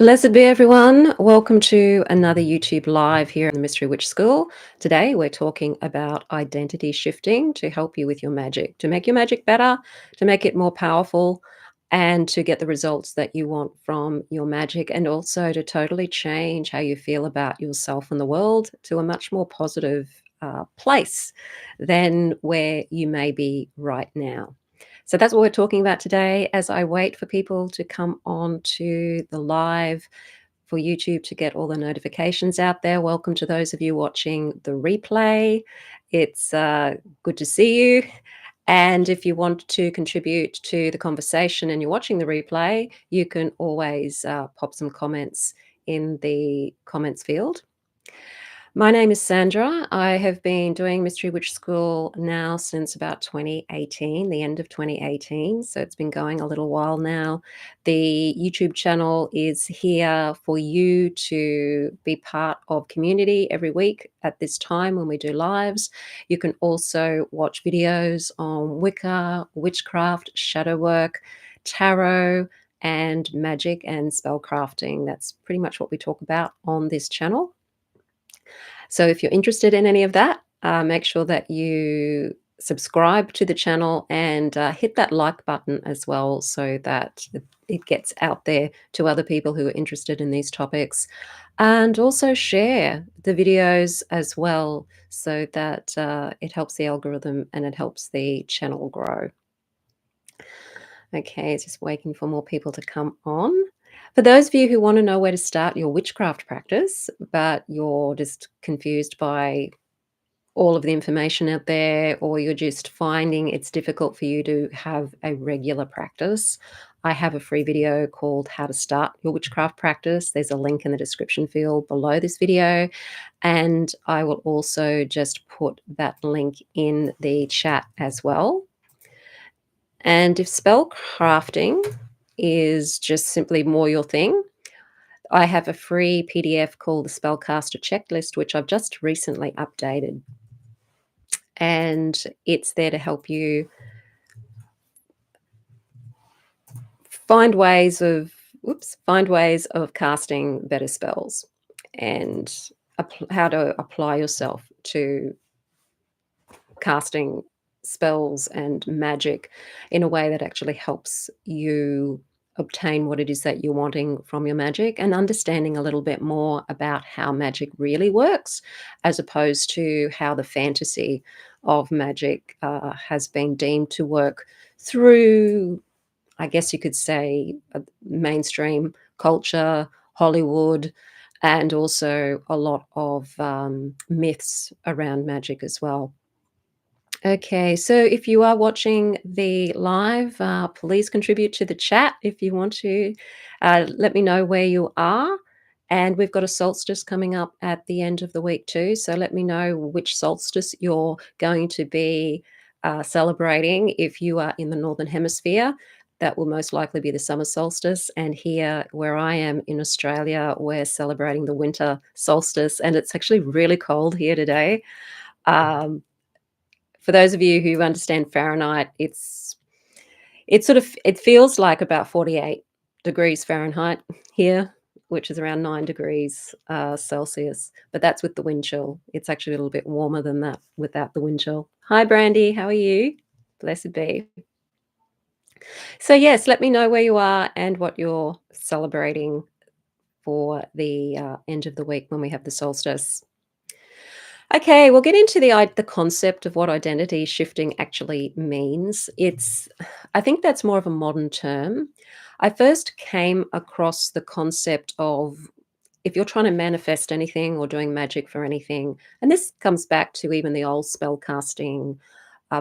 Blessed be everyone. Welcome to another YouTube live here in the Mystery Witch School. Today we're talking about identity shifting to help you with your magic, to make your magic better, to make it more powerful, and to get the results that you want from your magic, and also to totally change how you feel about yourself and the world to a much more positive place than where you may be right now. So that's what we're talking about today as I wait for people to come on to the live for YouTube to get all the notifications out there. Welcome to those of you watching the replay. It's good to see you. And if you want to contribute to the conversation and you're watching the replay, you can always pop some comments in the comments field. My name is Sandra. I have been doing Mystery Witch School now since about 2018, the end of 2018. So it's been going a little while now. The YouTube channel is here for you to be part of community every week at this time when we do lives. You can also watch videos on Wicca, witchcraft, shadow work, tarot, and magic and spell crafting. That's pretty much what we talk about on this channel. So if you're interested in any of that, make sure that you subscribe to the channel and hit that like button as well so that it gets out there to other people who are interested in these topics. And also share the videos as well so that it helps the algorithm and it helps the channel grow. Okay, it's just waiting for more people to come on. For those of you who want to know where to start your witchcraft practice, but you're just confused by all of the information out there, or you're just finding it's difficult for you to have a regular practice, I have a free video called How to Start Your Witchcraft Practice. There's a link in the description field below this video, and I will also just put that link in the chat as well. And if spell crafting is just simply more your thing, I have a free PDF called the Spellcaster Checklist, which I've just recently updated. And it's there to help you find ways of casting better spells and how to apply yourself to casting spells and magic in a way that actually helps you obtain what it is that you're wanting from your magic, and understanding a little bit more about how magic really works as opposed to how the fantasy of magic has been deemed to work through, I guess you could say, mainstream culture, Hollywood, and also a lot of myths around magic as well. Okay, so if you are watching the live, please contribute to the chat if you want to. Let me know where you are. And we've got a solstice coming up at the end of the week too. So let me know which solstice you're going to be celebrating. If you are in the Northern Hemisphere, that will most likely be the summer solstice. And here, where I am in Australia, we're celebrating the winter solstice. And it's actually really cold here today. For those of you who understand Fahrenheit, it feels like about 48 degrees Fahrenheit here, which is around 9 degrees Celsius. But that's with the wind chill. It's actually a little bit warmer than that without the wind chill. Hi, Brandy. How are you? Blessed be. So yes, let me know where you are and what you're celebrating for the end of the week when we have the solstice. Okay, we'll get into the concept of what identity shifting actually means. I think that's more of a modern term. I first came across the concept of, if you're trying to manifest anything or doing magic for anything, and this comes back to even the old spell casting,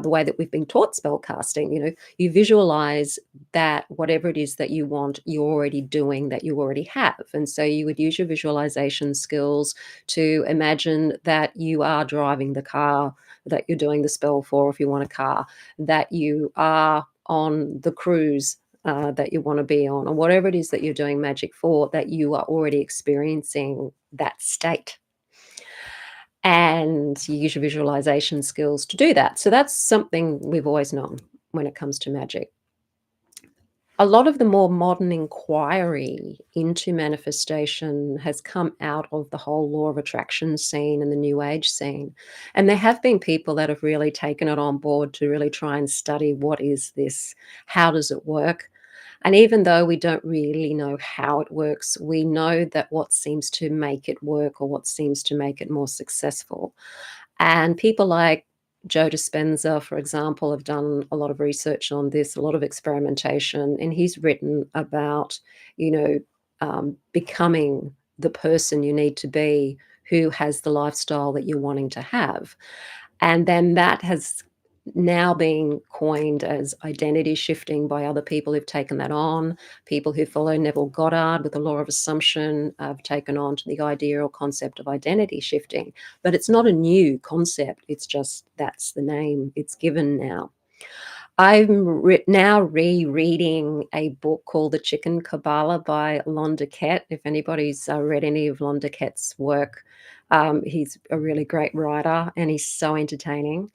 the way that we've been taught spell casting, you visualize that whatever it is that you want, you're already doing, that you already have. And so you would use your visualization skills to imagine that you are driving the car that you're doing the spell for, if you want a car, that you are on the cruise that you want to be on, or whatever it is that you're doing magic for, that you are already experiencing that state. And you use your visualization skills to do that. So that's something we've always known when it comes to magic. A lot of the more modern inquiry into manifestation has come out of the whole law of attraction scene and the new age scene. And there have been people that have really taken it on board to really try and study, what is this? How does it work? And even though we don't really know how it works, we know that what seems to make it work or what seems to make it more successful. And people like Joe Dispenza, for example, have done a lot of research on this, a lot of experimentation, and he's written about, you know, becoming the person you need to be who has the lifestyle that you're wanting to have. And then that has now being coined as identity shifting by other people who've taken that on. People who follow Neville Goddard with the law of assumption have taken on to the idea or concept of identity shifting. But it's not a new concept. It's just that's the name it's given now. I'm now rereading a book called The Chicken Kabbalah by Londa Kett. If anybody's read any of Londa Kett's work, he's a really great writer and he's so entertaining.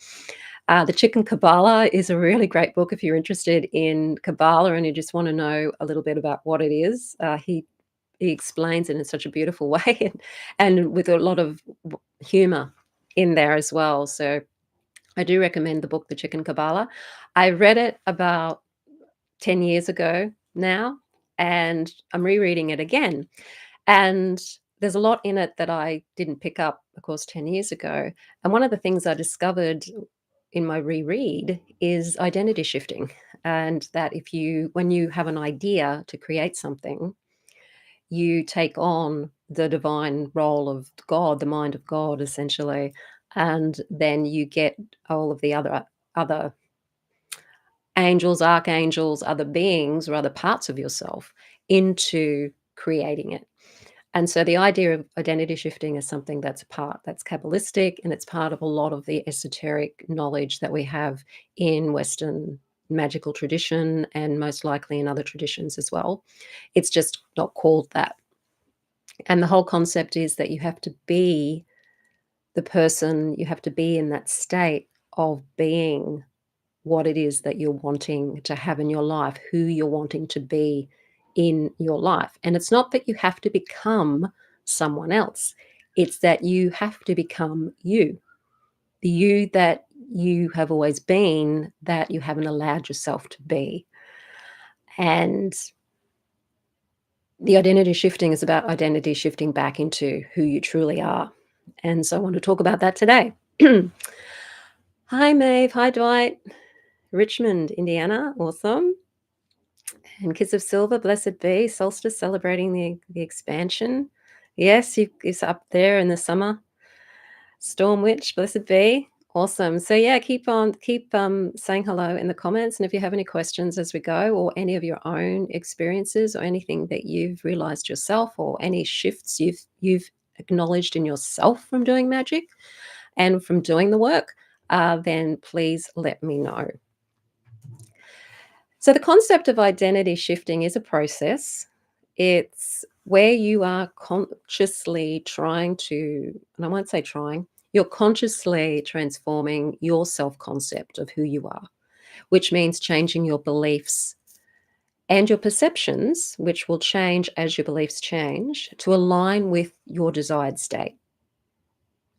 The Chicken Kabbalah is a really great book if you're interested in Kabbalah and you just want to know a little bit about what it is. He explains it in such a beautiful way and with a lot of humor in there as well. So I do recommend the book, The Chicken Kabbalah. I read it about 10 years ago now, and I'm rereading it again. And there's a lot in it that I didn't pick up, of course, 10 years ago. And one of the things I discovered in my reread is identity shifting. And that when you have an idea to create something, you take on the divine role of God, the mind of God, essentially. And then you get all of the other angels, archangels, other beings, or other parts of yourself into creating it. And so the idea of identity shifting is something that's Kabbalistic, and it's part of a lot of the esoteric knowledge that we have in Western magical tradition and most likely in other traditions as well. It's just not called that. And the whole concept is that you have to be the person, you have to be in that state of being what it is that you're wanting to have in your life, who you're wanting to be in your life. And it's not that you have to become someone else, it's that you have to become you, the you that you have always been, that you haven't allowed yourself to be. And the identity shifting is about identity shifting back into who you truly are. And so I want to talk about that today. Hi, Maeve. Hi, Dwight. Richmond, Indiana. Awesome. And Kids of Silver, blessed be. Solstice celebrating the expansion. Yes, it's up there in the summer. Storm Witch, blessed be. Awesome. So yeah, keep saying hello in the comments. And if you have any questions as we go, or any of your own experiences, or anything that you've realized yourself, or any shifts you've acknowledged in yourself from doing magic and from doing the work, then please let me know. So the concept of identity shifting is a process. It's where you are consciously trying to, and I won't say trying, you're consciously transforming your self-concept of who you are, which means changing your beliefs and your perceptions, which will change as your beliefs change, to align with your desired state,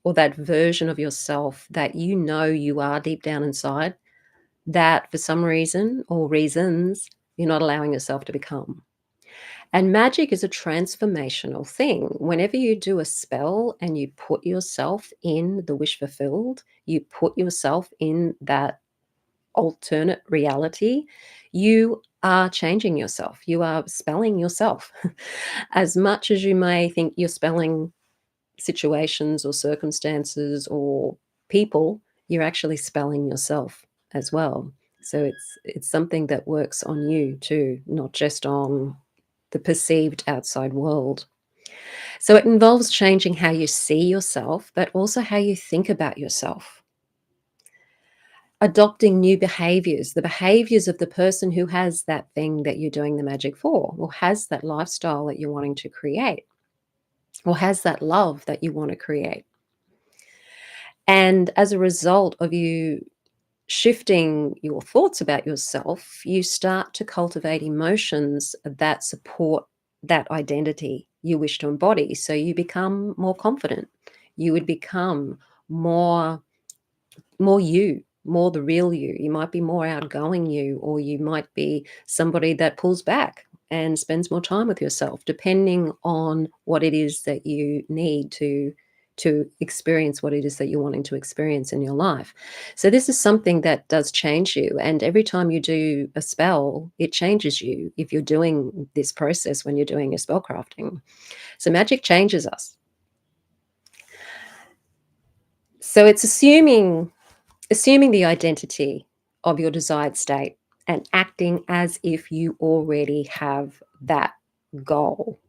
or that version of yourself that you know you are deep down inside, that for some reason or reasons you're not allowing yourself to become. And magic is a transformational thing. Whenever you do a spell and you put yourself in the wish fulfilled, you put yourself in that alternate reality, you are changing yourself. You are spelling yourself. As much as you may think you're spelling situations or circumstances or people, you're actually spelling yourself as well. So it's something that works on you too, not just on the perceived outside world. So it involves changing how you see yourself, but also how you think about yourself. Adopting new behaviors, the behaviors of the person who has that thing that you're doing the magic for, or has that lifestyle that you're wanting to create, or has that love that you want to create. And as a result of you shifting your thoughts about yourself, you start to cultivate emotions that support that identity you wish to embody. So you become more confident. You would become more you, more the real you. You might be more outgoing you, or you might be somebody that pulls back and spends more time with yourself, depending on what it is that you need to experience what it is that you're wanting to experience in your life. So this is something that does change you, and every time you do a spell, it changes you if you're doing this process when you're doing your spell crafting. So magic changes us. So it's assuming the identity of your desired state and acting as if you already have that goal.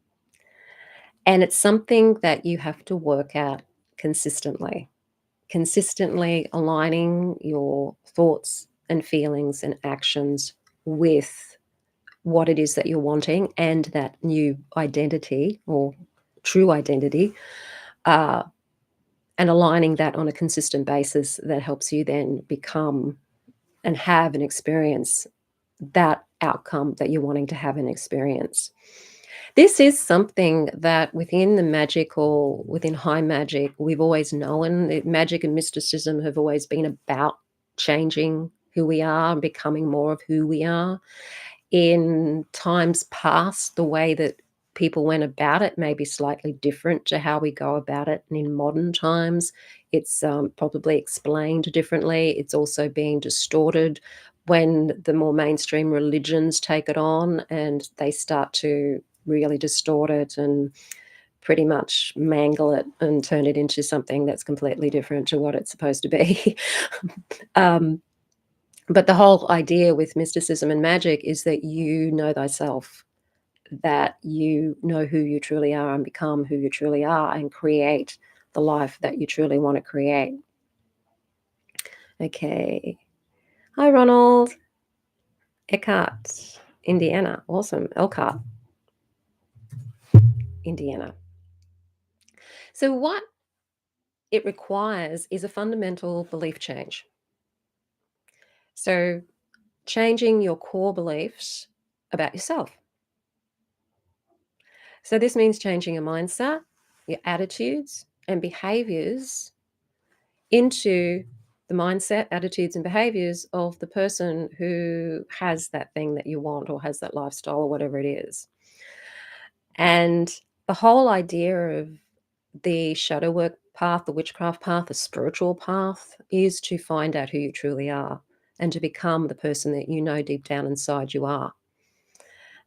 And it's something that you have to work at consistently aligning your thoughts and feelings and actions with what it is that you're wanting and that new identity or true identity, uh, and aligning that on a consistent basis that helps you then become and have and experience that outcome that you're wanting to have and experience. This is something that within the magical, within high magic, we've always known that magic and mysticism have always been about changing who we are and becoming more of who we are. In times past, the way that people went about it may be slightly different to how we go about it. And in modern times, it's probably explained differently. It's also being distorted when the more mainstream religions take it on and they start to really distort it and pretty much mangle it and turn it into something that's completely different to what it's supposed to be. um, but the whole idea with mysticism and magic is that you know thyself, that you know who you truly are and become who you truly are and create the life that you truly want to create. Okay. Hi, Ronald. Eckhart, Indiana. Awesome. Elkhart, Indiana. So, what it requires is a fundamental belief change. So, changing your core beliefs about yourself. So, this means changing your mindset, your attitudes, and behaviors into the mindset, attitudes, and behaviors of the person who has that thing that you want or has that lifestyle or whatever it is. And the whole idea of the shadow work path, the witchcraft path, the spiritual path is to find out who you truly are and to become the person that you know deep down inside you are.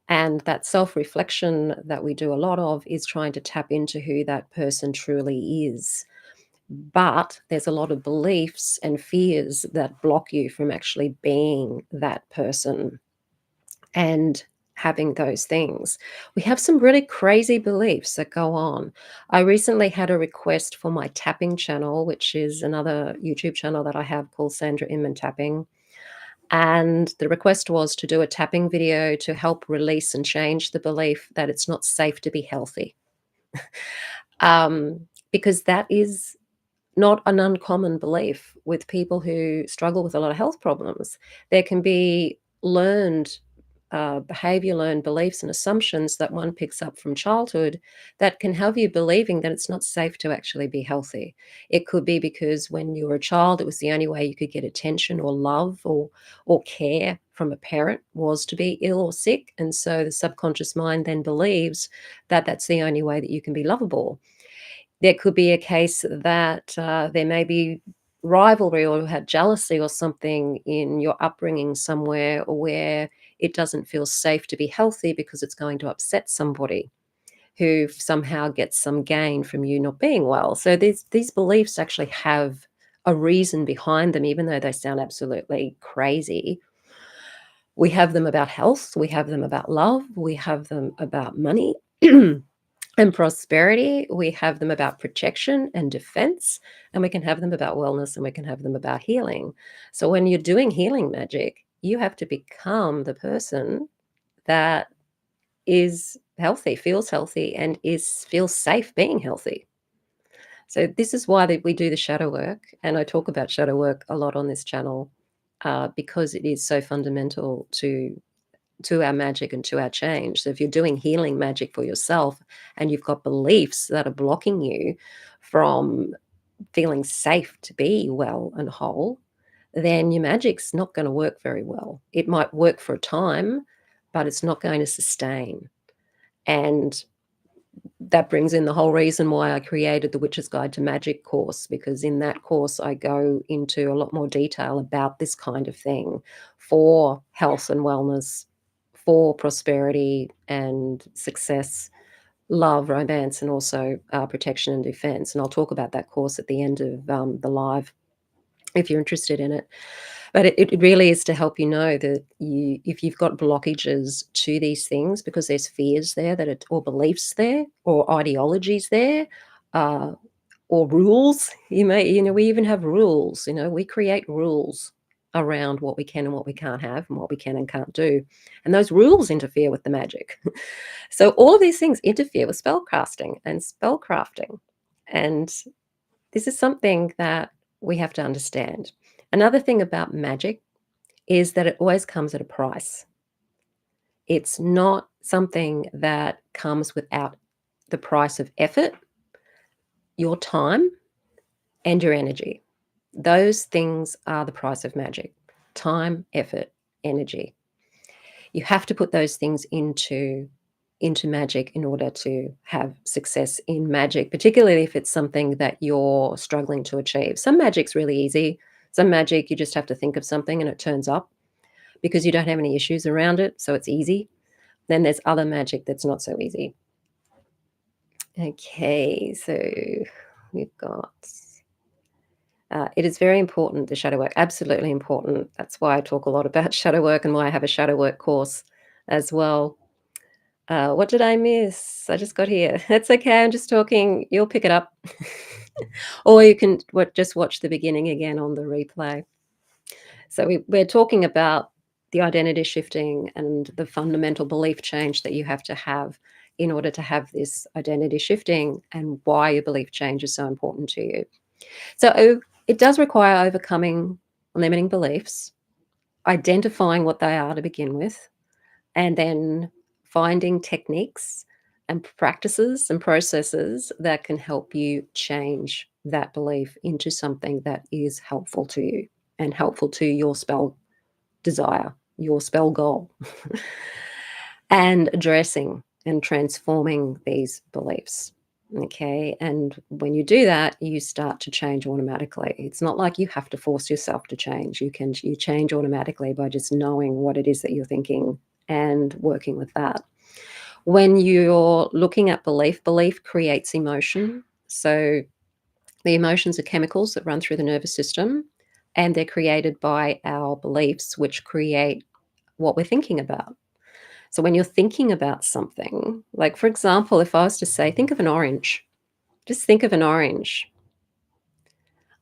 And that self reflection that we do a lot of is trying to tap into who that person truly is. But there's a lot of beliefs and fears that block you from actually being that person and having those things. We have some really crazy beliefs that go on. I recently had a request for my tapping channel, which is another YouTube channel that I have called Sandra Inman Tapping. And the request was to do a tapping video to help release and change the belief that it's not safe to be healthy. Because that is not an uncommon belief with people who struggle with a lot of health problems. There can be learned behavior, learned beliefs and assumptions that one picks up from childhood that can have you believing that it's not safe to actually be healthy. It could be because when you were a child, it was the only way you could get attention or love or care from a parent was to be ill or sick. And so the subconscious mind then believes that that's the only way that you can be lovable. There could be a case that there may be rivalry or had jealousy or something in your upbringing somewhere where it doesn't feel safe to be healthy because it's going to upset somebody who somehow gets some gain from you not being well. So these beliefs actually have a reason behind them, even though they sound absolutely crazy. We have them about health, we have them about love, we have them about money. And prosperity, we have them about protection and defense, and we can have them about wellness, and we can have them about healing. So when you're doing healing magic, you have to become the person that is healthy, and is feels safe being healthy. So this is why that we do the shadow work, and I talk about shadow work a lot on this channel, because it is so fundamental to our magic and to our change. So if you're doing healing magic for yourself and you've got beliefs that are blocking you from feeling safe to be well and whole, then your magic's not going to work very well. It might work for a time, but it's not going to sustain. And that brings in the whole reason why I created the Witch's Guide to Magic course, because in that course I go into a lot more detail about this kind of thing for health and wellness, for prosperity and success, love, romance, and also protection and defense. And I'll talk about that course at the end of the live if you're interested in it. But it really is to help you know that if you've got blockages to these things because there's fears there or beliefs there or ideologies there, uh, or rules, we even have rules. We create rules around what we can and what we can't have and what we can and can't do, and those rules interfere with the magic. So all of these things interfere with spellcasting and spellcrafting, and this is something that we have to understand. Another thing about magic is that it always comes at a price. It's not something that comes without the price of effort, your time, and your energy. Those things are the price of magic: time, effort, energy. You have to put those things into magic in order to have success in magic, particularly if it's something that you're struggling to achieve. Some magic's really easy. Some magic, you just have to think of something and it turns up because you don't have any issues around it, so it's easy. Then there's other magic that's not so easy. Okay, so we've got it is very important, the shadow work, absolutely important. That's why I talk a lot about shadow work and why I have a shadow work course as well. What did I miss? I just got here. That's okay, I'm just talking. You'll pick it up. Or you can just watch the beginning again on the replay. So we're talking about the identity shifting and the fundamental belief change that you have to have in order to have this identity shifting, and why your belief change is so important to you. So it does require overcoming limiting beliefs, identifying what they are to begin with, and then finding techniques and practices and processes that can help you change that belief into something that is helpful to you and helpful to your spell desire, your spell goal, and addressing and transforming these beliefs. Okay. And when you do that, you start to change automatically. It's not like you have to force yourself to change. You change automatically by just knowing what it is that you're thinking and working with that. When you're looking at belief creates emotion. So the emotions are chemicals that run through the nervous system, and they're created by our beliefs, which create what we're thinking about. So when you're thinking about something, like for example, if I was to say, think of an orange, just think of an orange.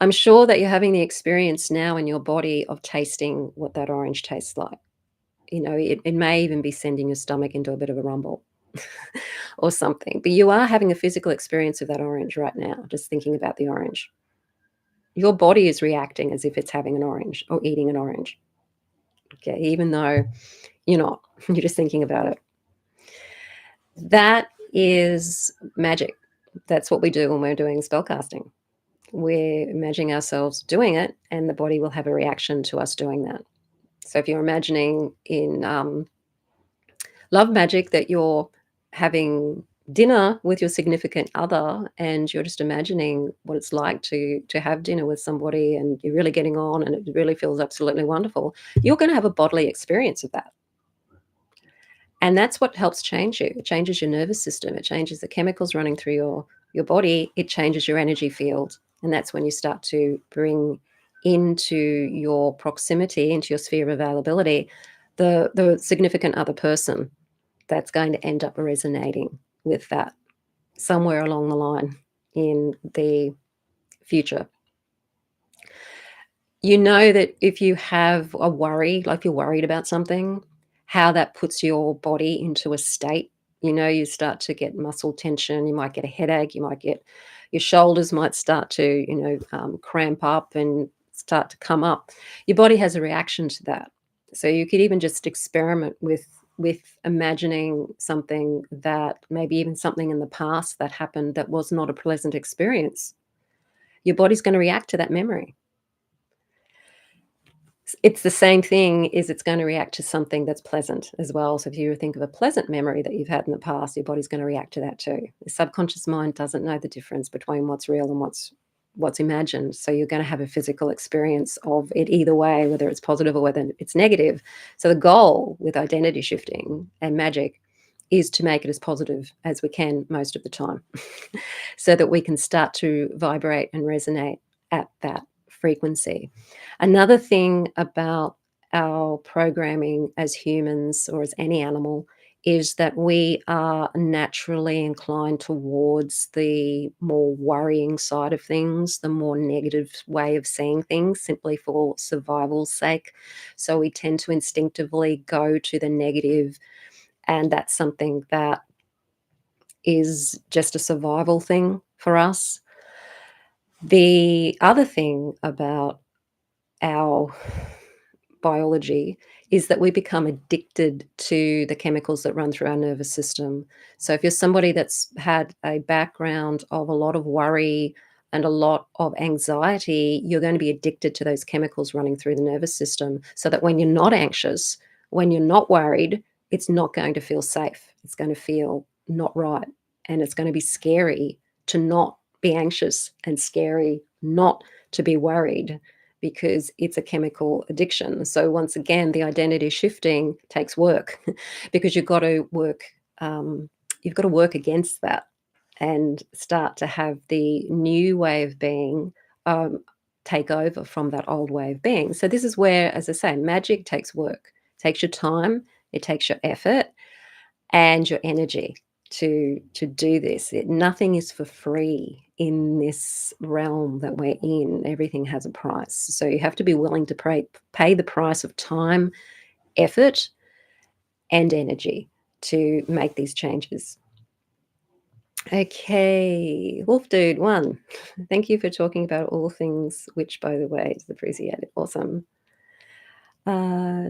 I'm sure that you're having the experience now in your body of tasting what that orange tastes like. It may even be sending your stomach into a bit of a rumble or something, but you are having a physical experience of that orange right now, just thinking about the orange. Your body is reacting as if it's having an orange or eating an orange. Okay, even though you're not, you're just thinking about it. That is magic. That's what we do when we're doing spellcasting. We're imagining ourselves doing it, and the body will have a reaction to us doing that. So if you're imagining in love magic that you're having dinner with your significant other, and you're just imagining what it's like to have dinner with somebody, and you're really getting on and it really feels absolutely wonderful, you're going to have a bodily experience of that. And that's what helps change you. It changes your nervous system. It changes the chemicals running through your body. It changes your energy field. And that's when you start to bring into your proximity, into your sphere of availability, the significant other person that's going to end up resonating with that somewhere along the line in the future. You know that if you have a worry, like you're worried about something, how that puts your body into a state. You start to get muscle tension, you might get a headache, your shoulders might start to, cramp up, and start to come up, your body has a reaction to that. So you could even just experiment with imagining something that maybe even something in the past that happened that was not a pleasant experience. Your body's going to react to that memory. It's the same thing is it's going to react to something that's pleasant as well. So if you think of a pleasant memory that you've had in the past, your body's going to react to that too. The subconscious mind doesn't know the difference between what's real and what's imagined. So you're going to have a physical experience of it either way, whether it's positive or whether it's negative. So the goal with identity shifting and magic is to make it as positive as we can most of the time so that we can start to vibrate and resonate at that frequency. Another thing about our programming as humans or as any animal is that we are naturally inclined towards the more worrying side of things, the more negative way of seeing things, simply for survival's sake. So we tend to instinctively go to the negative, and that's something that is just a survival thing for us. The other thing about our biology is that we become addicted to the chemicals that run through our nervous system. So if you're somebody that's had a background of a lot of worry and a lot of anxiety, you're going to be addicted to those chemicals running through the nervous system, so that when you're not anxious, when you're not worried, it's not going to feel safe. It's going to feel not right. And it's going to be scary to not be anxious and scary not to be worried, because it's a chemical addiction. So once again, the identity shifting takes work because you've got to work against that and start to have the new way of being take over from that old way of being. So this is where, as I say, magic takes work, takes your time, it takes your effort and your energy to do this. Nothing is for free in this realm that we're in. Everything has a price. So you have to be willing to pay the price of time, effort, and energy to make these changes. Okay, Wolf Dude 1. Thank you for talking about all things, which, by the way, is appreciated. Awesome.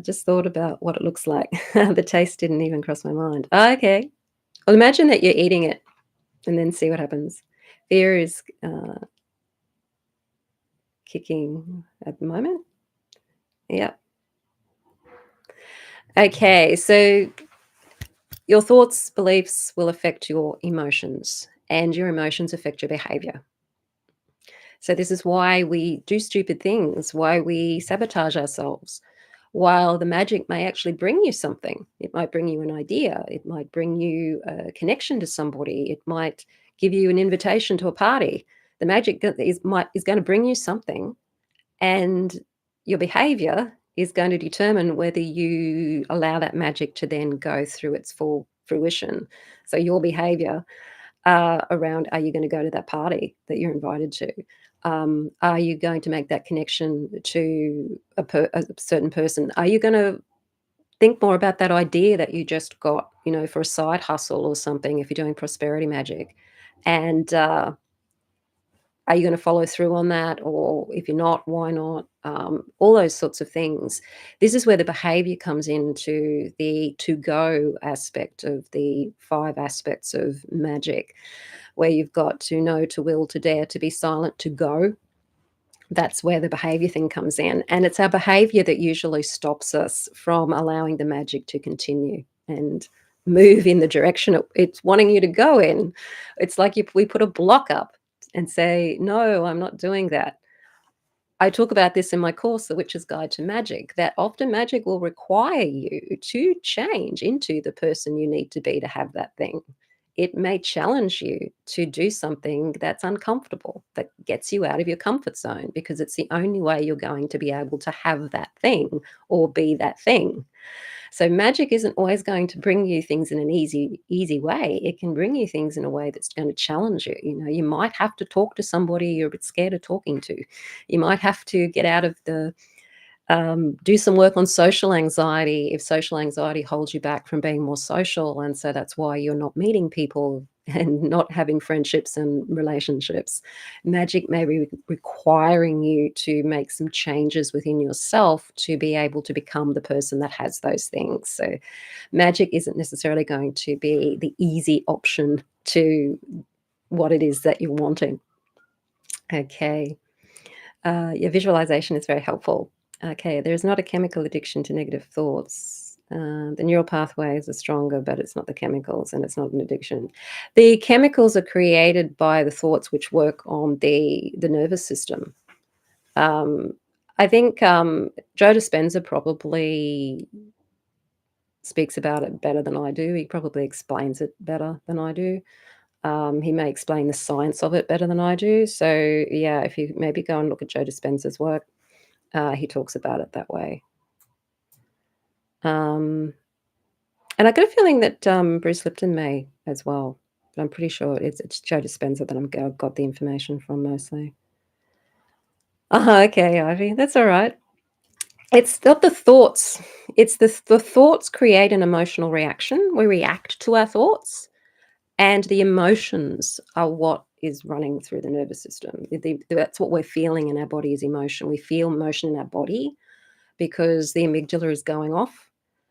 Just thought about what it looks like. The taste didn't even cross my mind. Okay. Well, imagine that you're eating it and then see what happens. Fear is kicking at the moment. Yep. Okay, so your thoughts, beliefs will affect your emotions, and your emotions affect your behavior. So this is why we do stupid things, why we sabotage ourselves. While the magic may actually bring you something, it might bring you an idea, it might bring you a connection to somebody, it might give you an invitation to a party. The magic is going to bring you something, and your behavior is going to determine whether you allow that magic to then go through its full fruition. So your behavior around, are you going to go to that party that you're invited to? Are you going to make that connection to a certain person? Are you going to think more about that idea that you just got, for a side hustle or something, if you're doing prosperity magic? And are you going to follow through on that? Or if you're not, why not? All those sorts of things. This is where the behavior comes into the to go aspect of the 5 aspects of magic, where you've got to know, to will, to dare, to be silent, to go. That's where the behavior thing comes in. And it's our behavior that usually stops us from allowing the magic to continue and move in the direction it's wanting you to go in. It's like if we put a block up and say, no, I'm not doing that. I talk about this in my course, The Witch's Guide to Magic, that often magic will require you to change into the person you need to be to have that thing. It may challenge you to do something that's uncomfortable, that gets you out of your comfort zone, because it's the only way you're going to be able to have that thing or be that thing. So magic isn't always going to bring you things in an easy way. It can bring you things in a way that's going to challenge you. You might have to talk to somebody you're a bit scared of talking to. You might have to get out of do some work on social anxiety if social anxiety holds you back from being more social, and so that's why you're not meeting people and not having friendships and relationships. Magic may be requiring you to make some changes within yourself to be able to become the person that has those things. So magic isn't necessarily going to be the easy option to what it is that you're wanting. Okay. Your visualization is very helpful. Okay, there's not a chemical addiction to negative thoughts. The neural pathways are stronger, but it's not the chemicals and it's not an addiction. The chemicals are created by the thoughts which work on the nervous system. Um, I think Joe Dispenza probably speaks about it better than I do. He probably explains it better than I do. He may explain the science of it better than I do. So, yeah, if you maybe go and look at Joe Dispenza's work, he talks about it that way. Um, and I get a feeling that Bruce Lipton may as well, but I'm pretty sure it's Joe Dispenza that I've got the information from mostly. Okay, Ivy, that's all right. It's not the thoughts. It's the thoughts create an emotional reaction. We react to our thoughts, and the emotions are what is running through the nervous system. That's what we're feeling in our body is emotion. We feel emotion in our body because the amygdala is going off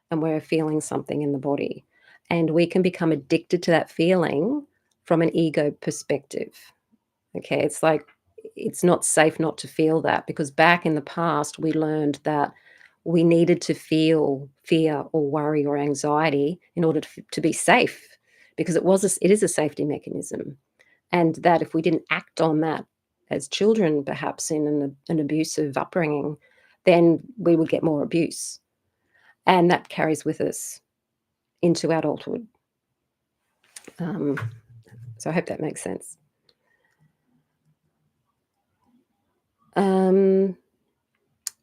and we're feeling something in the body. And we can become addicted to that feeling from an ego perspective. Okay. It's like it's not safe not to feel that because back in the past, we learned that we needed to feel fear or worry or anxiety in order to be safe because it is a safety mechanism. And that if we didn't act on that as children, perhaps in an abusive upbringing, then we would get more abuse. And that carries with us into adulthood. Um, so I hope that makes sense. Um,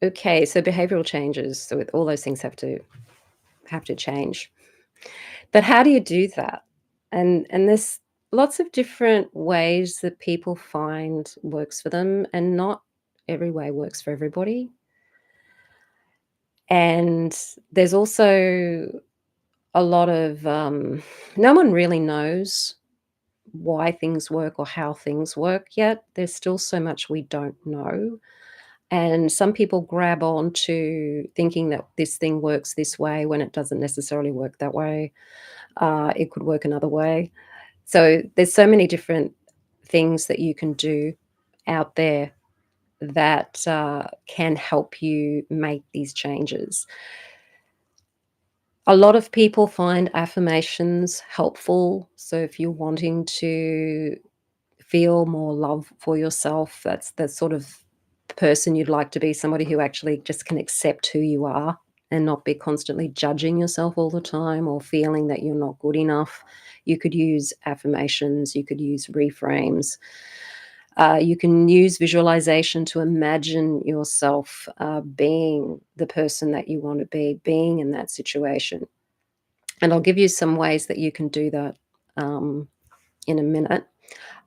okay, so behavioral changes. So all those things have to change. But how do you do that? And there's lots of different ways that people find works for them, and not every way works for everybody. And there's also a lot of no one really knows why things work or how things work yet. There's still so much we don't know. And some people grab on to thinking that this thing works this way when it doesn't necessarily work that way. It could work another way. So there's so many different things that you can do out there that can help you make these changes. A lot of people find affirmations helpful. So if you're wanting to feel more love for yourself, that's the sort of person you'd like to be, somebody who actually just can accept who you are and not be constantly judging yourself all the time or feeling that you're not good enough. You could use affirmations, you could use reframes. You can use visualization to imagine yourself being the person that you want to be, being in that situation. And I'll give you some ways that you can do that in a minute.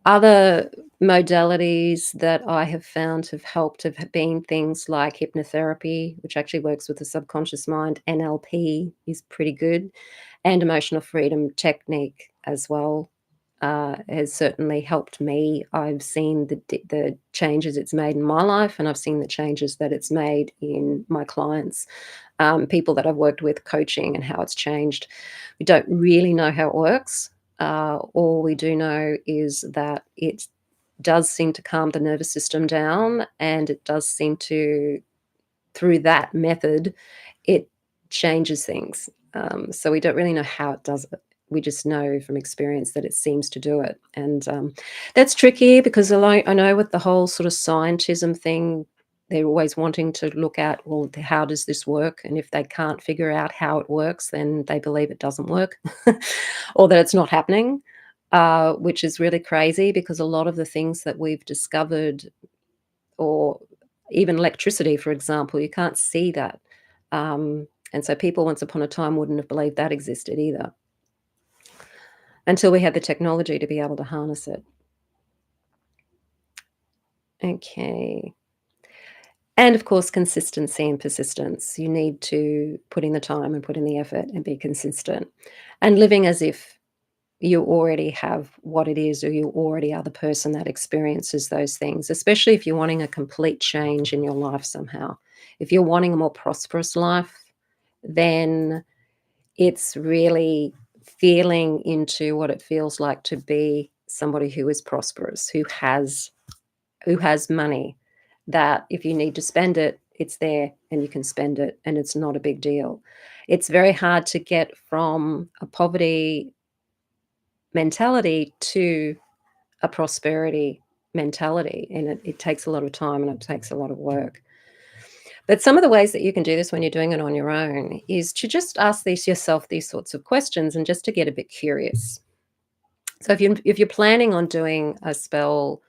Other modalities that I have found have helped have been things like hypnotherapy, which actually works with the subconscious mind. NLP is pretty good, and emotional freedom technique as well has certainly helped me. I've seen the changes it's made in my life, and I've seen the changes that it's made in my clients, people that I've worked with, coaching, and how it's changed. We don't really know how it works. All we do know is that it does seem to calm the nervous system down, and it does seem to, through that method, it changes things. So we don't really know how it does it. We just know from experience that it seems to do it. And that's tricky because I know with the whole sort of scientism thing, they're always wanting to look at, well, how does this work? And if they can't figure out how it works, then they believe it doesn't work or that it's not happening, which is really crazy because a lot of the things that we've discovered, or even electricity, for example, you can't see that. And so people once upon a time wouldn't have believed that existed either until we had the technology to be able to harness it. Okay. And of course, consistency and persistence. You need to put in the time and put in the effort and be consistent and living as if. you already have what it is, or you already are the person that experiences those things, especially if you're wanting a complete change in your life somehow. If you're wanting a more prosperous life, then it's really feeling into what it feels like to be somebody who is prosperous, who has money, that if you need to spend it, it's there and you can spend it and it's not a big deal. It's very hard to get from a poverty mentality to a prosperity mentality, and it takes a lot of time and it takes a lot of work. But some of the ways that you can do this when you're doing it on your own is to just ask these sorts of questions and just to get a bit curious. So if you're planning on doing a spell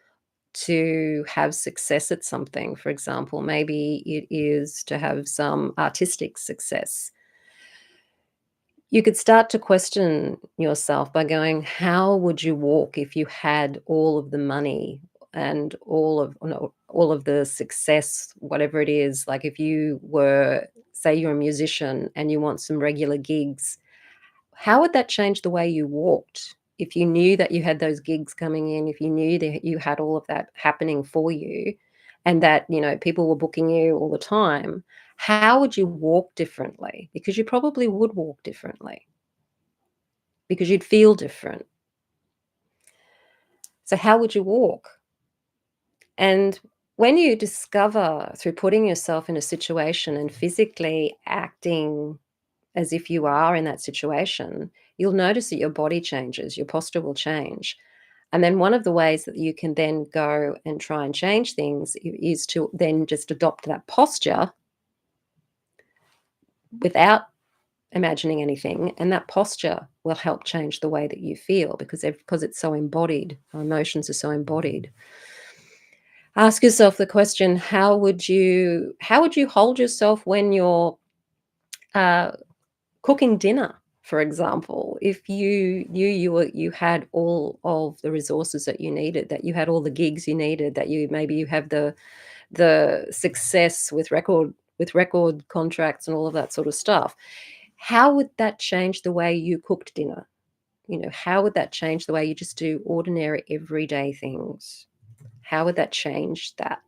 to have success at something, for example, maybe it is to have some artistic success. You could start to question yourself by going, how would you walk if you had all of the money and all of the success, whatever it is? Like if you were, say, you're a musician and you want some regular gigs, how would that change the way you walked? If you knew that you had those gigs coming in, if you knew that you had all of that happening for you and that, people were booking you all the time, how would you walk differently? Because you probably would walk differently because you'd feel different. So how would you walk? And when you discover through putting yourself in a situation and physically acting as if you are in that situation, you'll notice that your body changes, your posture will change. And then one of the ways that you can then go and try and change things is to then just adopt that posture without imagining anything. And that posture will help change the way that you feel because it's so embodied. Our emotions are so embodied. Ask yourself the question, how would you hold yourself when you're uh, cooking dinner, for example? If you knew you had all of the resources that you needed, that you had all the gigs you needed, that you have the success with record contracts and all of that sort of stuff, how would that change the way you cooked dinner? How would that change the way you just do ordinary everyday things? How would that change that?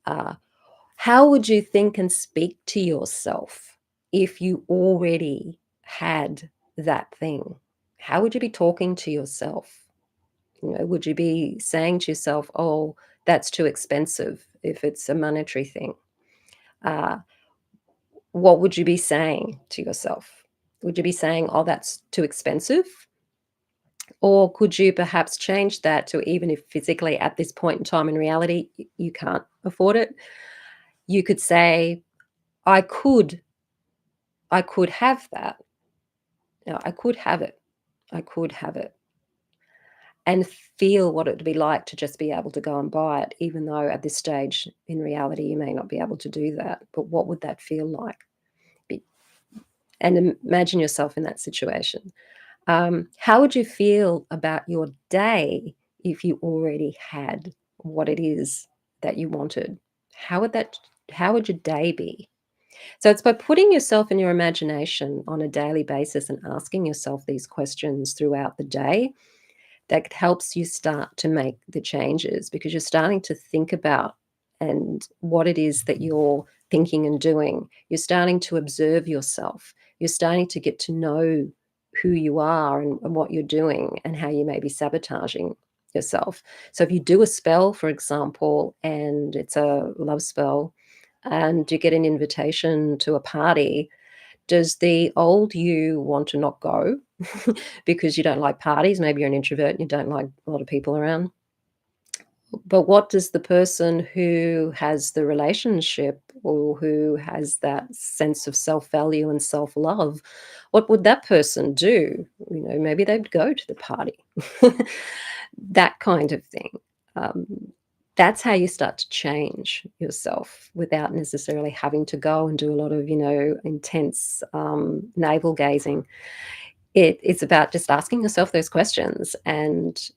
Uh, how would you think and speak to yourself if you already had that thing? How would you be talking to yourself? Would you be saying to yourself, "Oh, that's too expensive," if it's a monetary thing? Uh, what would you be saying to yourself? Would you be saying, "Oh, that's too expensive"? Or could you perhaps change that to, even if physically at this point in time in reality you can't afford it, you could say, "I could I could have that. I could have it. I could have it." And feel what it would be like to just be able to go and buy it, even though at this stage in reality you may not be able to do that. But what would that feel like? Be- And imagine yourself in that situation. How would you feel about your day if you already had what it is that you wanted? How would that? How would your day be? So it's by putting yourself in your imagination on a daily basis and asking yourself these questions throughout the day that helps you start to make the changes, because you're starting to think about and what it is that you're thinking and doing. You're starting to observe yourself. You're starting to get to know who you are and what you're doing and how you may be sabotaging yourself. So if you do a spell, for example, and it's a love spell, and you get an invitation to a party, does the old you want to not go because you don't like parties? Maybe you're an introvert and you don't like a lot of people around. But what does the person who has the relationship or who has that sense of self-value and self-love, what would that person do? Maybe they'd go to the party. That kind of thing. Um, that's how you start to change yourself without necessarily having to go and do a lot of, intense navel gazing. It's about just asking yourself those questions and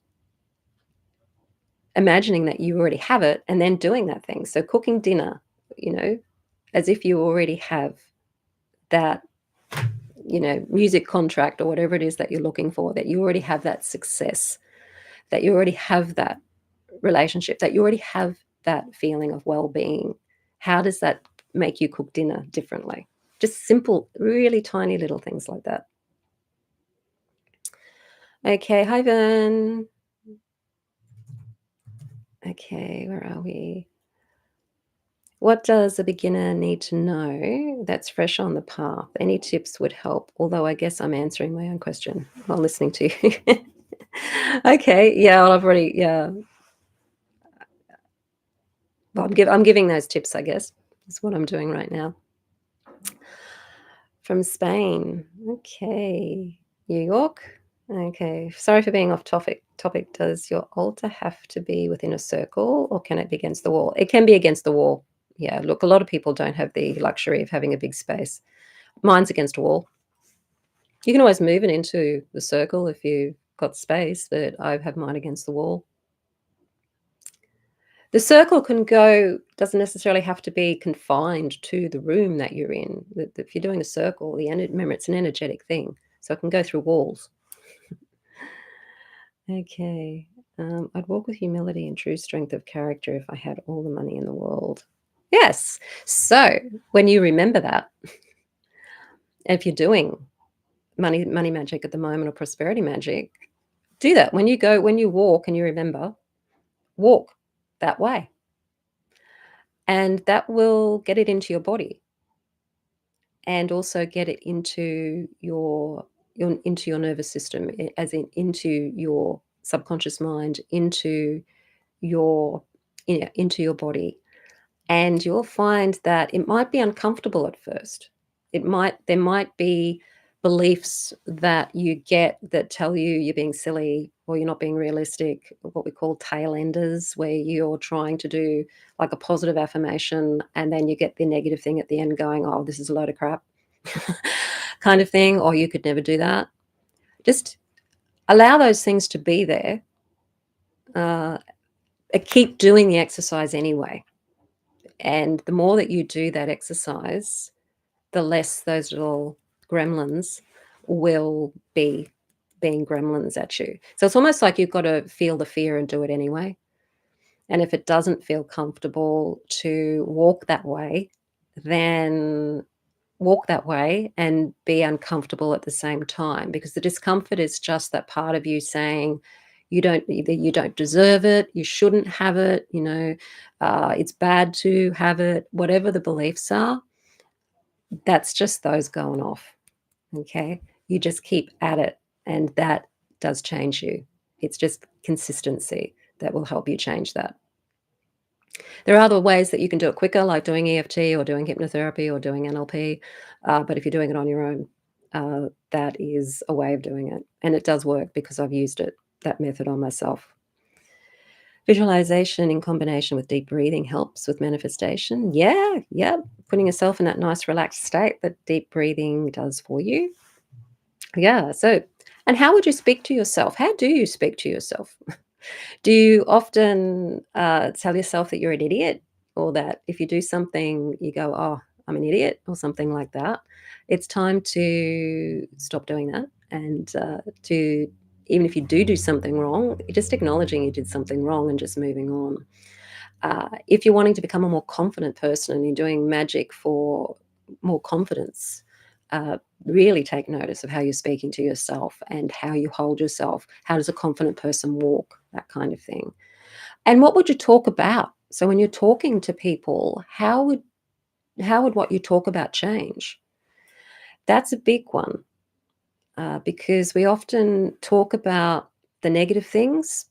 imagining that you already have it and then doing that thing. So cooking dinner, you know, as if you already have that music contract or whatever it is that you're looking for, that you already have that success, that you already have that relationship, that you already have that feeling of well-being. How does that make you cook dinner differently? Just simple, really tiny little things like that. Okay, hi, Vern. Okay, where are we? What does a beginner need to know that's fresh on the path? Any tips would help, although I guess I'm answering my own question while listening to you. Okay, yeah, well, yeah. Well, I'm giving those tips, I guess. That's what I'm doing right now. From Spain. Okay. New York. Okay. Sorry for being off topic. Does your altar have to be within a circle or can it be against the wall? It can be against the wall. Yeah, look, a lot of people don't have the luxury of having a big space. Mine's against a wall. You can always move it into the circle if you've got space, but I have mine against the wall. The circle doesn't necessarily have to be confined to the room that you're in. If you're doing a circle, remember, it's an energetic thing, so it can go through walls. Okay. I'd walk with humility and true strength of character if I had all the money in the world. Yes. So when you remember that, if you're doing money magic at the moment or prosperity magic, do that. When you walk and you remember, walk that way. And that will get it into your body and also get it into into your nervous system, as into your subconscious mind, into your into your body. And you'll find that it might be uncomfortable at first. There might be beliefs that you get that tell you you're being silly or you're not being realistic, what we call tail enders, where you're trying to do like a positive affirmation and then you get the negative thing at the end going, oh, this is a load of crap kind of thing, or you could never do that. Just allow those things to be there. Keep doing the exercise anyway. And the more that you do that exercise, the less those little gremlins will be being gremlins at you. So it's almost like you've got to feel the fear and do it anyway. And if it doesn't feel comfortable to walk that way, then walk that way and be uncomfortable at the same time, because the discomfort is just that part of you saying you don't deserve it, you shouldn't have it, it's bad to have it, whatever the beliefs are. That's just those going off. Okay, you just keep at it, and that does change you. It's just consistency that will help you change that. There are other ways that you can do it quicker, like doing EFT or doing hypnotherapy or doing NLP. But if you're doing it on your own, that is a way of doing it. And it does work because I've used that method on myself. Visualization in combination with deep breathing helps with manifestation. Yeah. Putting yourself in that nice relaxed state that deep breathing does for you. Yeah. So, and how would you speak to yourself? How do you speak to yourself? Do you often tell yourself that you're an idiot, or that if you do something, you go, oh, I'm an idiot, or something like that? It's time to stop doing that. And even if you do something wrong, you're just acknowledging you did something wrong and just moving on. If you're wanting to become a more confident person and you're doing magic for more confidence, really take notice of how you're speaking to yourself and how you hold yourself. How does a confident person walk? That kind of thing. And what would you talk about? So when you're talking to people, how would what you talk about change? That's a big one, because we often talk about the negative things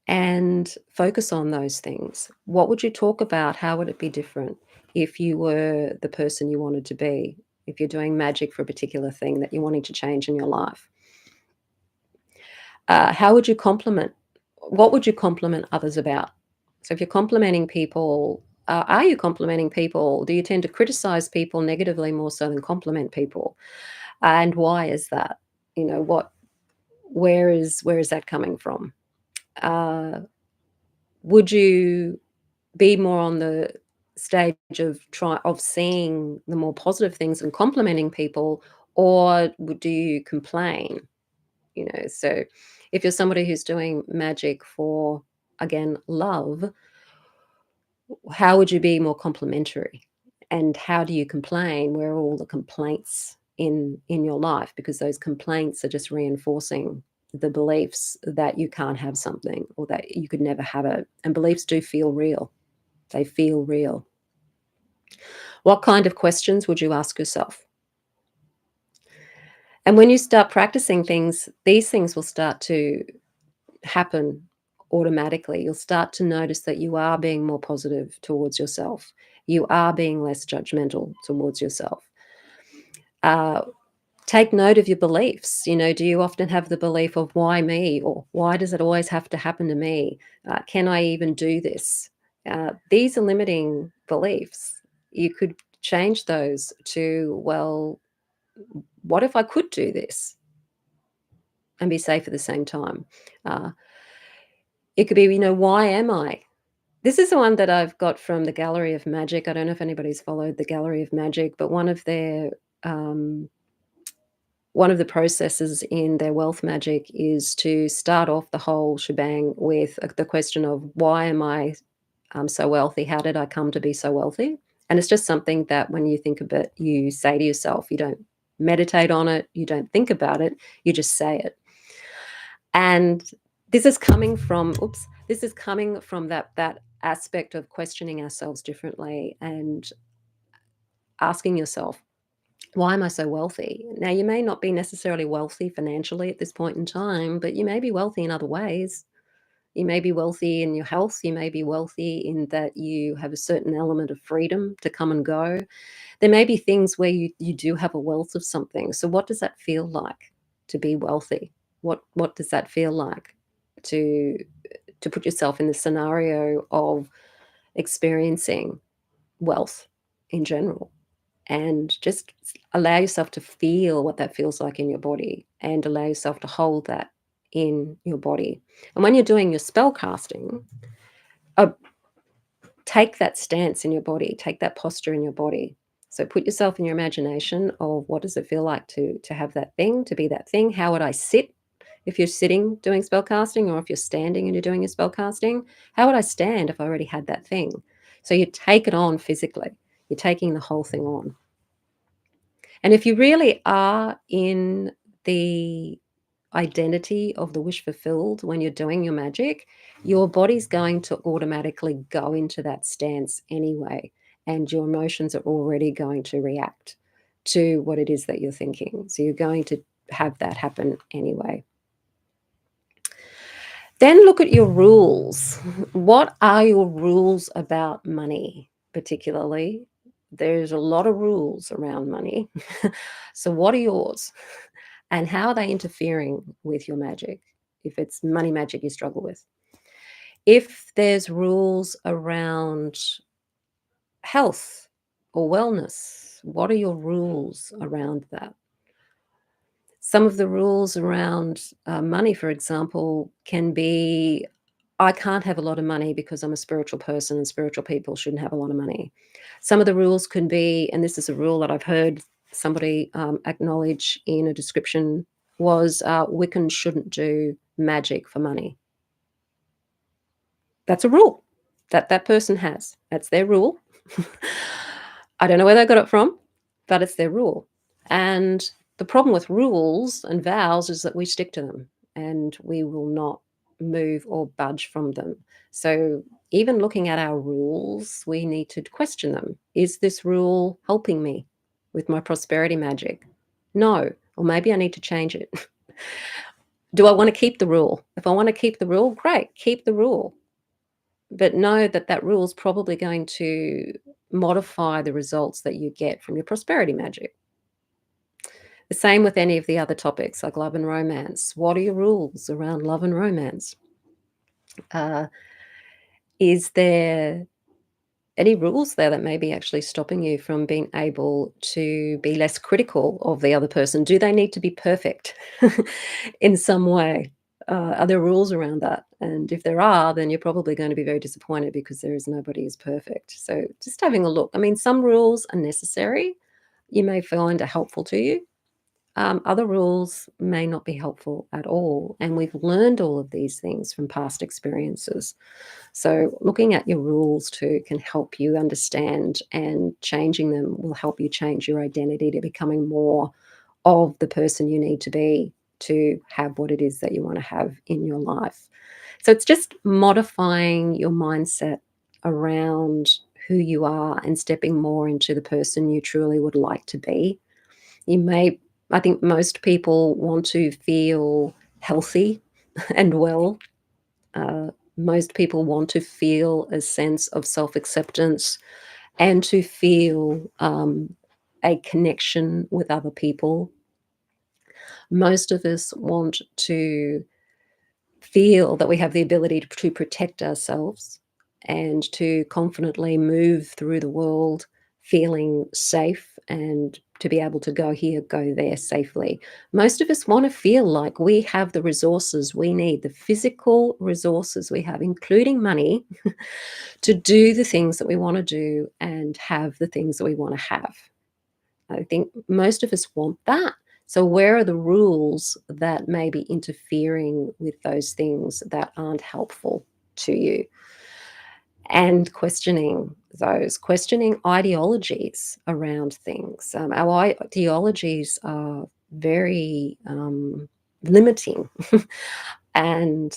and focus on those things. What would you talk about? How would it be different if you were the person you wanted to be? If you're doing magic for a particular thing that you're wanting to change in your life, how would you compliment? What would you compliment others about? So if you're complimenting people, are you complimenting people? Do you tend to criticize people negatively more so than compliment people? And why is that? Where is that coming from? Uh, would you be more on the stage of seeing the more positive things and complimenting people, or do you complain? So if you're somebody who's doing magic for, again, love, how would you be more complimentary? And how do you complain? Where are all the complaints in your life? Because those complaints are just reinforcing the beliefs that you can't have something, or that you could never have it. And beliefs do feel real. They feel real. What kind of questions would you ask yourself? And when you start practicing things, these things will start to happen automatically. You'll start to notice that you are being more positive towards yourself. You are being less judgmental towards yourself. Uh, Take note of your beliefs. Do you often have the belief of why me, or why does it always have to happen to me? Can I even do this? These are limiting beliefs. You could change those to, well, what if I could do this and be safe at the same time? Uh, it could be, why am I? This is the one that I've got from the Gallery of Magic. I don't know if anybody's followed the Gallery of Magic, but um, one of the processes in their wealth magic is to start off the whole shebang with the question of, why am I so wealthy? How did I come to be so wealthy? And it's just something that when you think of it, you say to yourself. You don't meditate on it. You don't think about it. You just say it. And this is coming from, that aspect of questioning ourselves differently and asking yourself, why am I so wealthy? Now, you may not be necessarily wealthy financially at this point in time, but you may be wealthy in other ways. You may be wealthy in your health. You may be wealthy in that you have a certain element of freedom to come and go. There may be things where you do have a wealth of something. So what does that feel like to be wealthy? What does that feel like to put yourself in the scenario of experiencing wealth in general? And just allow yourself to feel what that feels like in your body, and allow yourself to hold that in your body. And when you're doing your spell casting, uh, take that stance in your body, take that posture in your body. So put yourself in your imagination of, what does it feel like to have that thing, to be that thing? How would I sit if you're sitting doing spell casting, or if you're standing and you're doing your spell casting? How would I stand if I already had that thing? So you take it on physically. You're taking the whole thing on. And if you really are in the identity of the wish fulfilled when you're doing your magic, your body's going to automatically go into that stance anyway, and your emotions are already going to react to what it is that you're thinking. So you're going to have that happen anyway. Then look at your rules. What are your rules about money, particularly? There's a lot of rules around money. So what are yours? And how are they interfering with your magic, if it's money magic you struggle with? If there's rules around health or wellness, what are your rules around that? Some of the rules around money, for example, can be, I can't have a lot of money because I'm a spiritual person, and spiritual people shouldn't have a lot of money. Some of the rules can be, and this is a rule that I've heard somebody acknowledge in a description, was Wiccans shouldn't do magic for money. That's a rule that that person has. That's their rule. I don't know where they got it from, but it's their rule. And the problem with rules and vows is that we stick to them, and we will not move or budge from them. So even looking at our rules, we need to question them. Is this rule helping me with my prosperity magic? No. Or maybe I need to change it. Do I want to keep the rule? If I want to keep the rule, great, keep the rule. But know that that rule is probably going to modify the results that you get from your prosperity magic. The same with any of the other topics like love and romance. What are your rules around love and romance? Is there any rules there that may be actually stopping you from being able to be less critical of the other person? Do they need to be perfect in some way? Are there rules around that? And if there are, then you're probably going to be very disappointed because there is nobody is perfect. So just having a look. I mean, some rules are necessary. You may find are helpful to you. Other rules may not be helpful at all. And we've learned all of these things from past experiences. So looking at your rules too can help you understand, and changing them will help you change your identity to becoming more of the person you need to be to have what it is that you want to have in your life. So it's just modifying your mindset around who you are and stepping more into the person you truly would like to be. You may, I think most people want to feel healthy and well. Most people want to feel a sense of self acceptance and to feel a connection with other people. Most of us want to feel that we have the ability to protect ourselves and to confidently move through the world feeling safe and to be able to go here, go there safely. Most of us want to feel like we have the resources we need, the physical resources we have, including money, to do the things that we want to do and have the things that we want to have. I think most of us want that. So, where are the rules that may be interfering with those things that aren't helpful to you? And questioning those, questioning ideologies around things. Our ideologies are very limiting. And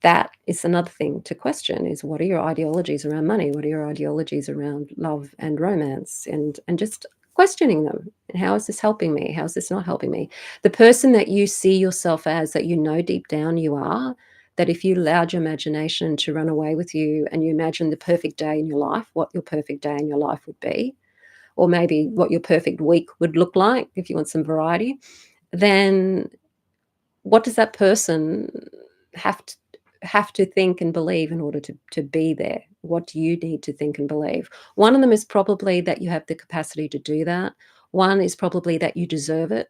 that is another thing to question, is what are your ideologies around money? What are your ideologies around love and romance? And just questioning them. And how is this helping me? How is this not helping me? The person that you see yourself as, that you know deep down you are, that if you allowed your imagination to run away with you and you imagine the perfect day in your life, what your perfect day in your life would be, or maybe what your perfect week would look like if you want some variety, then what does that person have to think and believe in order to be there? What do you need to think and believe? One of them is probably that you have the capacity to do that. One is probably that you deserve it.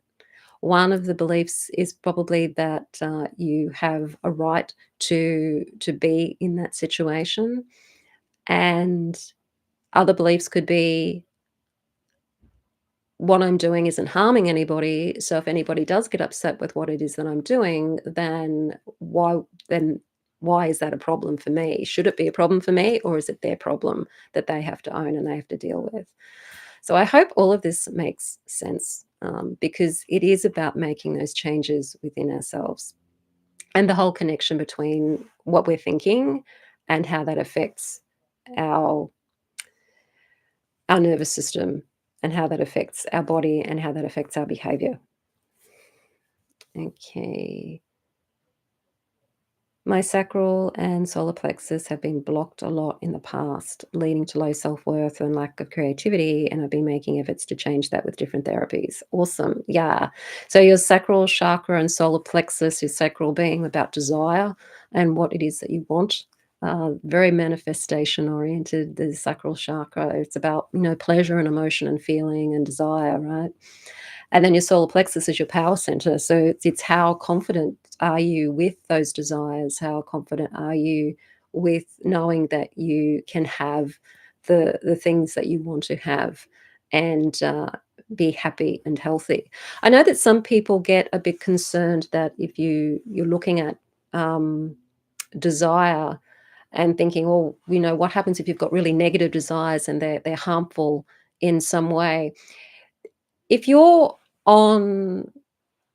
One of the beliefs is probably that you have a right to be in that situation, and other beliefs could be, what I'm doing isn't harming anybody, so if anybody does get upset with what it is that I'm doing, then why is that a problem for me? Should it be a problem for me, or is it their problem that they have to own and they have to deal with? So I hope all of this makes sense, because it is about making those changes within ourselves, and the whole connection between what we're thinking and how that affects our nervous system, and how that affects our body, and how that affects our behavior. Okay. My sacral and solar plexus have been blocked a lot in the past, leading to low self worth and lack of creativity. And I've been making efforts to change that with different therapies. Awesome. Yeah. So, your sacral chakra and solar plexus, your sacral being about desire and what it is that you want. Very manifestation oriented, the sacral chakra. It's about, pleasure and emotion and feeling and desire, right? And then your solar plexus is your power center. So it's how confident are you with those desires? How confident are you with knowing that you can have the things that you want to have, and be happy and healthy? I know that some people get a bit concerned that if you're looking at desire and thinking, well, what happens if you've got really negative desires and they're harmful in some way? If you're on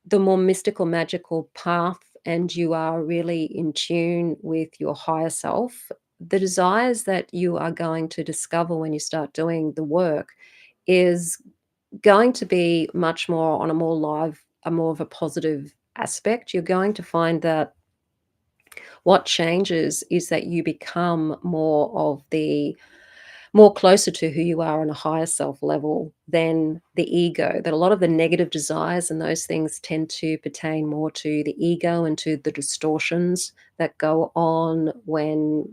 the more mystical, magical path and you are really in tune with your higher self, the desires that you are going to discover when you start doing the work is going to be much more on a more live, a more of a positive aspect. You're going to find that what changes is that you become more closer to who you are on a higher self level than the ego. That a lot of the negative desires and those things tend to pertain more to the ego and to the distortions that go on when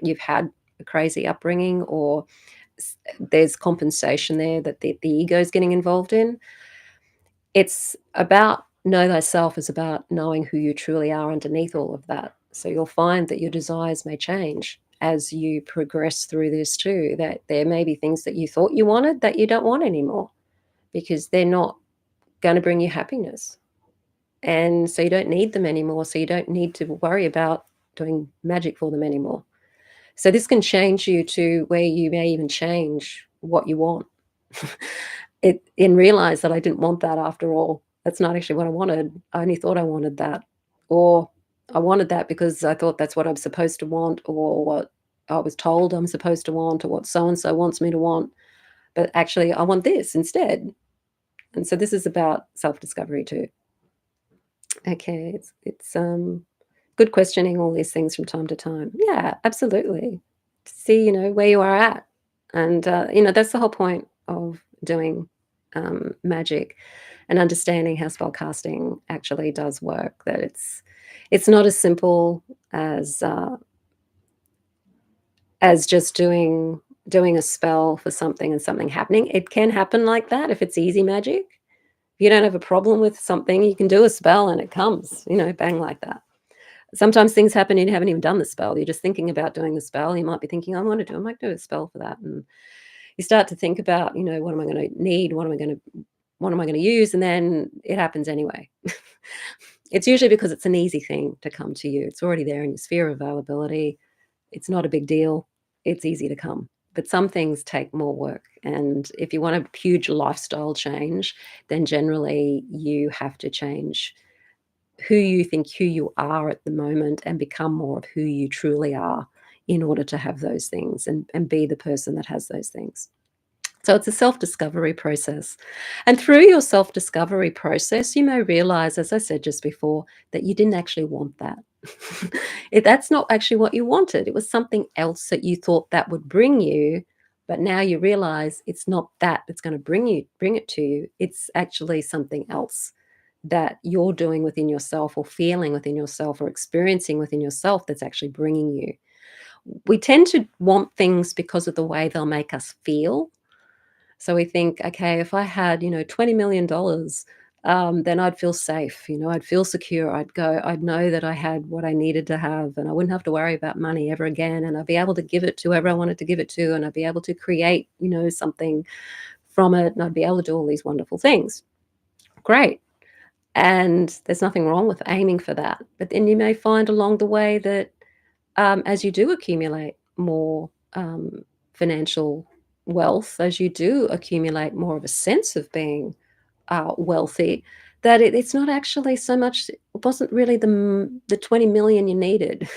you've had a crazy upbringing, or there's compensation there that the ego is getting involved in. It's about know thyself is about knowing who you truly are underneath all of that. So you'll find that your desires may change as you progress through this too, that there may be things that you thought you wanted that you don't want anymore because they're not going to bring you happiness. And so you don't need them anymore. So you don't need to worry about doing magic for them anymore. So this can change you to where you may even change what you want. And realize that I didn't want that after all. That's not actually what I wanted. I only thought I wanted that. Or I wanted that because I thought that's what I'm supposed to want, or what I was told I'm supposed to want, or what so and so wants me to want. But actually, I want this instead. And so this is about self-discovery too. Okay, it's good questioning all these things from time to time. Yeah, absolutely. To see, where you are at. And that's the whole point of doing magic and understanding how spell casting actually does work. That it's not as simple as just doing a spell for something and something happening. It can happen like that if it's easy magic. If you don't have a problem with something, you can do a spell and it comes, bang like that. Sometimes things happen and you haven't even done the spell. You're just thinking about doing the spell. You might be thinking, I might do a spell for that. And you start to think about, what am I going to need? What am I going to use? And then it happens anyway. It's usually because it's an easy thing to come to you. It's already there in your sphere of availability. It's not a big deal. It's easy to come. But some things take more work. And if you want a huge lifestyle change, then generally you have to change who you are at the moment and become more of who you truly are in order to have those things and be the person that has those things. So it's a self-discovery process. And through your self-discovery process, you may realize, as I said just before, that you didn't actually want that. That's not actually what you wanted. It was something else that you thought that would bring you. But now you realize it's not that that's going to bring it to you. It's actually something else that you're doing within yourself, or feeling within yourself, or experiencing within yourself that's actually bringing you. We tend to want things because of the way they'll make us feel. So we think, okay, if I had, $20 million, then I'd feel safe. I'd feel secure. I'd know that I had what I needed to have, and I wouldn't have to worry about money ever again. And I'd be able to give it to whoever I wanted to give it to, and I'd be able to create, something from it, and I'd be able to do all these wonderful things. Great. And there's nothing wrong with aiming for that. But then you may find along the way that as you do accumulate more financial wealth, as you do accumulate more of a sense of being wealthy, that it's not actually so much, it wasn't really the 20 million you needed.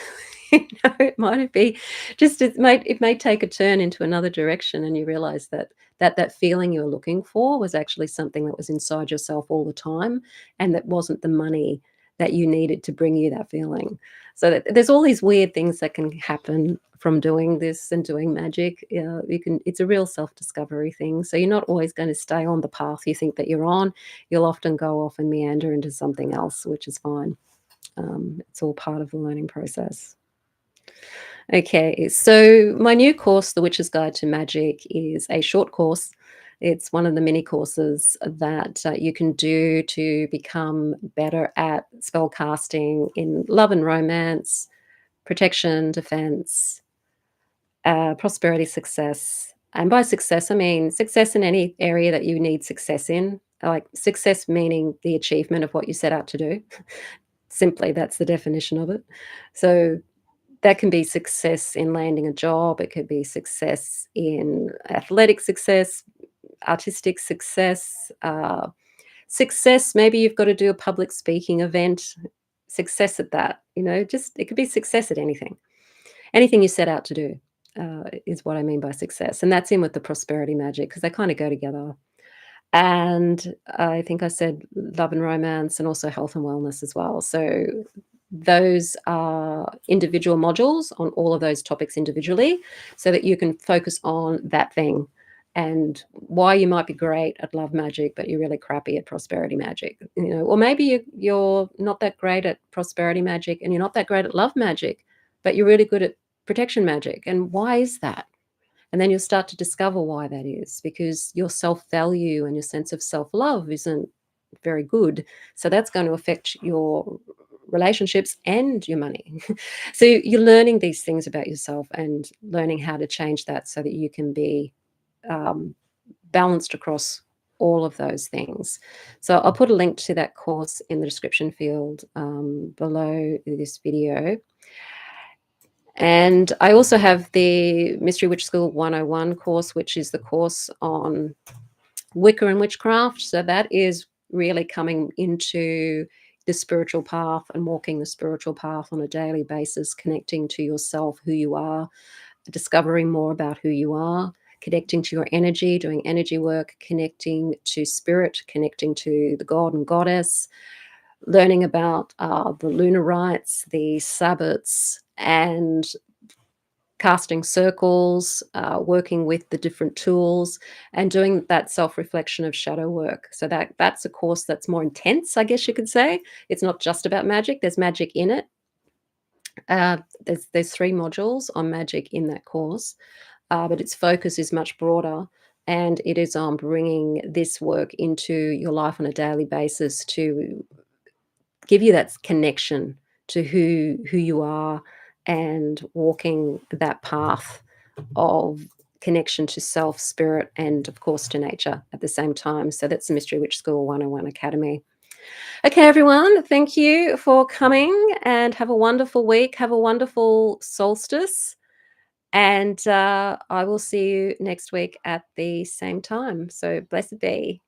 It might be just, it may take a turn into another direction, and you realize that feeling you were looking for was actually something that was inside yourself all the time, and that wasn't the money that you needed to bring you that feeling. So there's all these weird things that can happen from doing this and doing magic. It's a real self-discovery thing. So you're not always going to stay on the path you think that you're on. You'll often go off and meander into something else, which is fine. It's all part of the learning process. Okay, so my new course, The Witch's Guide to Magic, is a short course. It's one of the mini courses that you can do to become better at spell casting in love and romance, protection, defense, prosperity, success. And by success, I mean success in any area that you need success in, like success meaning the achievement of what you set out to do. Simply, that's the definition of it. So that can be success in landing a job. It could be success in athletic success, artistic success, success. Maybe you've got to do a public speaking event, success at that, just it could be success at anything you set out to do, is what I mean by success. And that's in with the prosperity magic, because they kind of go together. And I think I said love and romance, and also health and wellness as well. So those are individual modules on all of those topics individually, so that you can focus on that thing and why you might be great at love magic, but you're really crappy at prosperity magic. Or maybe you're not that great at prosperity magic and you're not that great at love magic, but you're really good at protection magic. And why is that? And then you'll start to discover why that is, because your self-value and your sense of self-love isn't very good. So that's going to affect your relationships and your money. So you're learning these things about yourself and learning how to change that so that you can be um, balanced across all of those things. So I'll put a link to that course in the description field below this video. And I also have the Mystery Witch School 101 course, which is the course on Wicca and witchcraft. So that is really coming into the spiritual path and walking the spiritual path on a daily basis, connecting to yourself, who you are, discovering more about who you are, connecting to your energy, doing energy work, connecting to spirit, connecting to the god and goddess, learning about the lunar rites, the sabbats, and casting circles, working with the different tools, and doing that self-reflection of shadow work. So that's a course that's more intense, I guess you could say. It's not just about magic. There's magic in it. There's 3 modules on magic in that course, but its focus is much broader, and it is on bringing this work into your life on a daily basis to give you that connection to who you are and walking that path of connection to self, spirit, and of course to nature at the same time. So that's the Mystery Witch School 101 Academy. Okay, everyone, thank you for coming and have a wonderful week. Have a wonderful solstice. And I will see you next week at the same time. So blessed be.